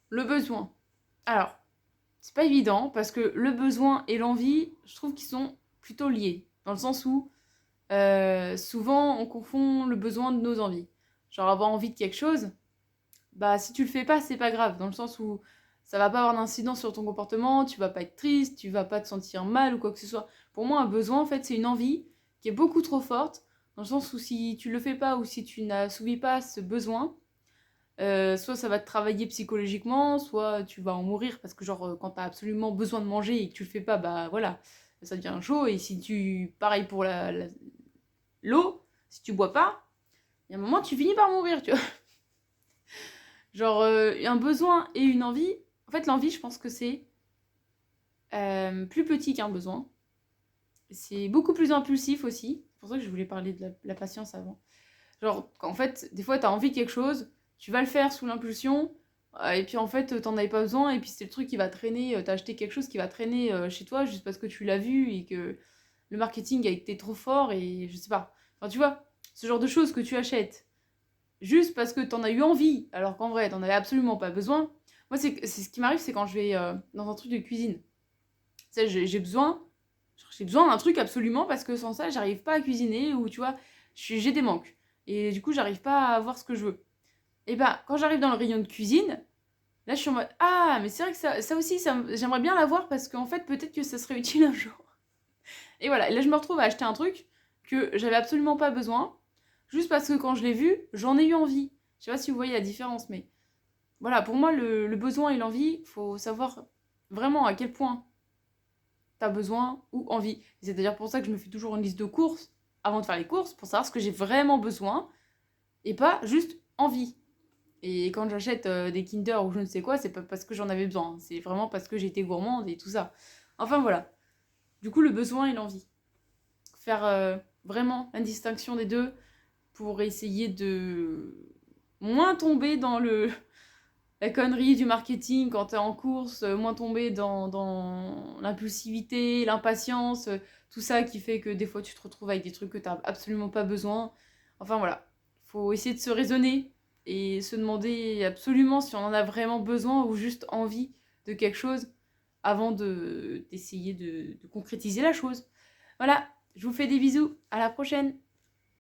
Le besoin. Alors, c'est pas évident parce que le besoin et l'envie, je trouve qu'ils sont plutôt liés. Dans le sens où souvent on confond le besoin de nos envies. Genre avoir envie de quelque chose, bah si tu le fais pas, c'est pas grave. Dans le sens où ça va pas avoir d'incidence sur ton comportement, tu vas pas être triste, tu vas pas te sentir mal ou quoi que ce soit. Pour moi, un besoin, en fait, c'est une envie qui est beaucoup trop forte. Dans le sens où si tu le fais pas ou si tu n'assouvis pas ce besoin, soit ça va te travailler psychologiquement, soit tu vas en mourir parce que genre quand t'as absolument besoin de manger et que tu le fais pas, bah voilà, ça devient chaud. Et si tu, pareil pour l'eau, si tu bois pas, il y a un moment tu finis par mourir, tu vois. Genre un besoin et une envie. En fait, l'envie, je pense que c'est plus petit qu'un besoin. C'est beaucoup plus impulsif aussi. C'est pour ça que je voulais parler de la patience avant. Genre, en fait, des fois, t'as envie de quelque chose, tu vas le faire sous l'impulsion, et puis en fait, t'en avais pas besoin, et puis c'est le truc qui va traîner, t'as acheté quelque chose qui va traîner chez toi juste parce que tu l'as vu et que le marketing a été trop fort, et je sais pas. Enfin, tu vois, ce genre de choses que tu achètes juste parce que t'en as eu envie, alors qu'en vrai, t'en avais absolument pas besoin. Moi, c'est ce qui m'arrive, c'est quand je vais dans un truc de cuisine. Tu sais, j'ai besoin d'un truc absolument parce que sans ça, j'arrive pas à cuisiner ou tu vois, j'ai des manques. Et du coup, j'arrive pas à avoir ce que je veux. Et bah, quand j'arrive dans le rayon de cuisine, là, je suis en mode ah, mais c'est vrai que ça aussi, j'aimerais bien l'avoir parce qu'en fait, peut-être que ça serait utile un jour. Et voilà, et là, je me retrouve à acheter un truc que j'avais absolument pas besoin, juste parce que quand je l'ai vu, j'en ai eu envie. Je sais pas si vous voyez la différence, mais voilà, pour moi, le besoin et l'envie, faut savoir vraiment à quel point t'as besoin ou envie. C'est d'ailleurs pour ça que je me fais toujours une liste de courses avant de faire les courses, pour savoir ce que j'ai vraiment besoin et pas juste envie. Et quand j'achète des Kinder ou je ne sais quoi, c'est pas parce que j'en avais besoin, c'est vraiment parce que j'étais gourmande et tout ça. Enfin voilà. Du coup, le besoin et l'envie. Faire vraiment une distinction des deux pour essayer de moins tomber dans la connerie du marketing quand t'es en course, moins tomber dans l'impulsivité, l'impatience, tout ça qui fait que des fois tu te retrouves avec des trucs que t'as absolument pas besoin. Enfin voilà, faut essayer de se raisonner et se demander absolument si on en a vraiment besoin ou juste envie de quelque chose avant d'essayer de concrétiser la chose. Voilà, je vous fais des bisous, à la prochaine.